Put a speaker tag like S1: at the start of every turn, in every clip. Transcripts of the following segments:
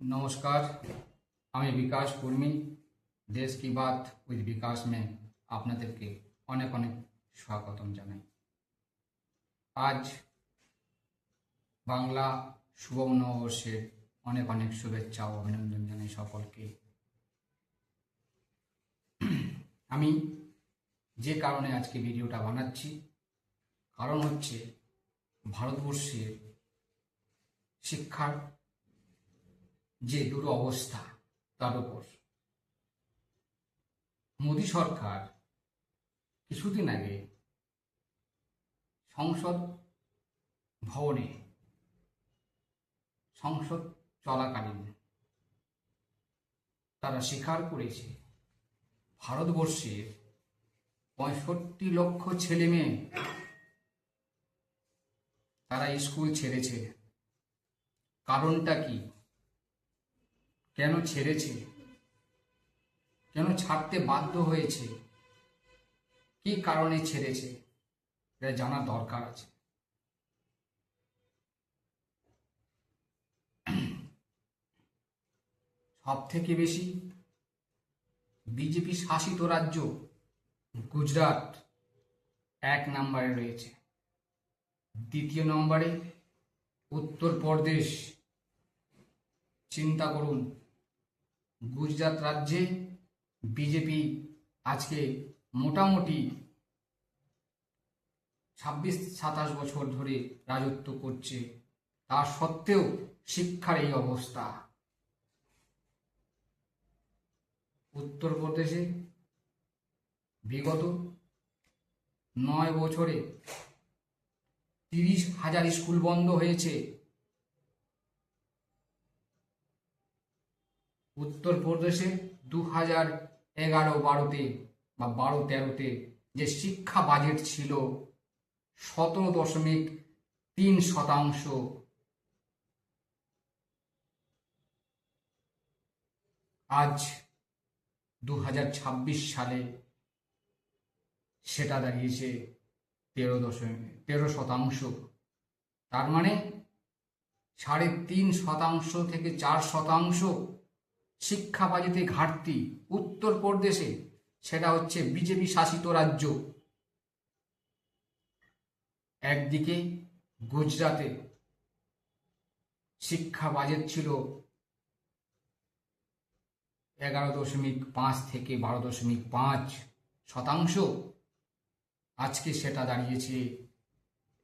S1: नमस्कार। আমি বিকাশ কর্মী। দেশ কি বাত উইথ বিকাশ মে আপনাদেরকে অনেক অনেক স্বাগতম জানাই। আজ বাংলা শুভ নববর্ষের অনেক অনেক শুভেচ্ছা ও অভিনন্দন জানাই সকলকে। আমি যে কারণে আজকে ভিডিওটা বানাচ্ছি, কারণ হচ্ছে ভারতবর্ষের শিক্ষার যে দুরবস্থা তার উপর মোদী সরকার কিছুদিন আগে সংসদ ভবনে সংসদ চলাকালীন তারা স্বীকার করেছে ভারতবর্ষের 65 লক্ষ ছেলে মেয়ে তারা স্কুল ছেড়েছে। কারণটা কি, কেন ছেড়েছে, কেন ছাড়তে বাধ্য হয়েছে, কি কারণে ছেড়েছে, এটা জানার দরকার আছে। সব থেকে বেশি বিজেপি শাসিত রাজ্য গুজরাট 1 নম্বরে রয়েছে, 2য় নম্বরে উত্তরপ্রদেশ। চিন্তা করুন, গুজরাট রাজ্যে বিজেপি আজকে মোটামুটি 26-27 বছর ধরে রাজত্ব করছে, তা সত্ত্বেও শিক্ষার এই অবস্থা। উত্তরপ্রদেশে বিগত 9 বছরে 30,000 স্কুল বন্ধ হয়েছে। উত্তরপ্রদেশে 2011-12-তে বা 12-13-তে যে শিক্ষা বাজেট ছিল 17.3%, আজ 2026 সালে সেটা দাঁড়িয়েছে 13%। তার মানে 3.5% থেকে 4% শিক্ষা বাজেটে ঘাটতি উত্তরপ্রদেশে, সেটা হচ্ছে বিজেপি শাসিত রাজ্য। একদিকে গুজরাটে শিক্ষা বাজেট ছিল 11.5 থেকে 12.5%, আজকে সেটা দাঁড়িয়েছে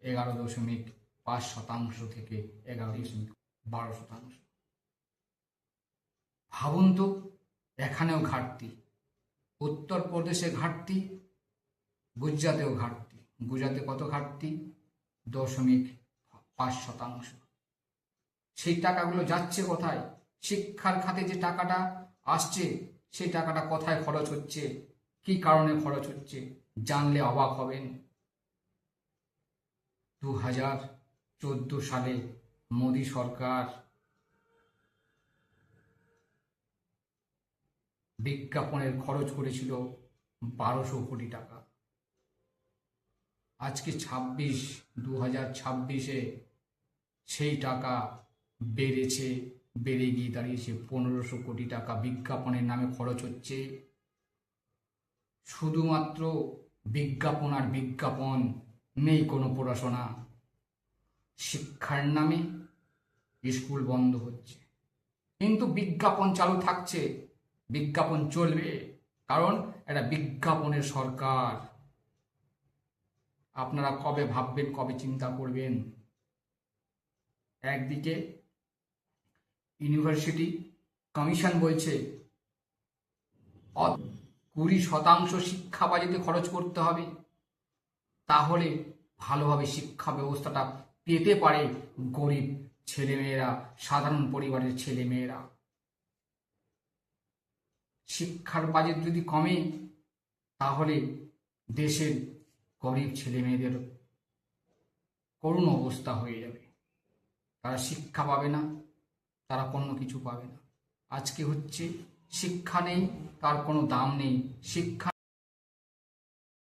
S1: 11.5% থেকে 11.12%। ভাবুন তো, এখানেও ঘাটতি, উত্তরপ্রদেশে ঘাটতি, গুজরাটেও ঘাটতি। গুজরাটে কত ঘাটতি? 0.5%। সেই টাকাগুলো যাচ্ছে কোথায়? শিক্ষার খাতে যে টাকাটা আসছে সেই টাকাটা কোথায় খরচ হচ্ছে, কি কারণে খরচ হচ্ছে, জানলে অবাক হবেন। 2014 সালে মোদী সরকার বিজ্ঞাপনের খরচ করেছিল 1200 কোটি টাকা। আজকে 2026-এ সেই টাকা বেড়ে গিয়ে দাঁড়িয়েছে 1500 কোটি টাকা বিজ্ঞাপনের নামে খরচ হচ্ছে। শুধুমাত্র বিজ্ঞাপন আর বিজ্ঞাপন, নেই কোনো পড়াশোনা। শিক্ষার নামে স্কুল বন্ধ হচ্ছে, কিন্তু বিজ্ঞাপন চালু থাকছে, বিজ্ঞাপন চলবে, কারণ এটা বিজ্ঞাপনের সরকার। আপনারা কবে ভাববেন, কবে চিন্তা করবেন? একদিকে ইউনিভার্সিটি কমিশন বলছে 20% শিক্ষা বাজেটে খরচ করতে হবে, তাহলে ভালোভাবে শিক্ষা ব্যবস্থাটা পেতে পারে গরিব ছেলেমেয়েরা, সাধারণ পরিবারের ছেলেমেয়েরা। শিক্ষার বাজেট যদি কমে, তাহলে দেশের গরিব ছেলেমেয়েদের করুণ অবস্থা হয়ে যাবে। তারা শিক্ষা পাবে না, তারা কোনো কিছু পাবে না। আজকে হচ্ছে শিক্ষা নেই, তার কোনো দাম নেই। শিক্ষা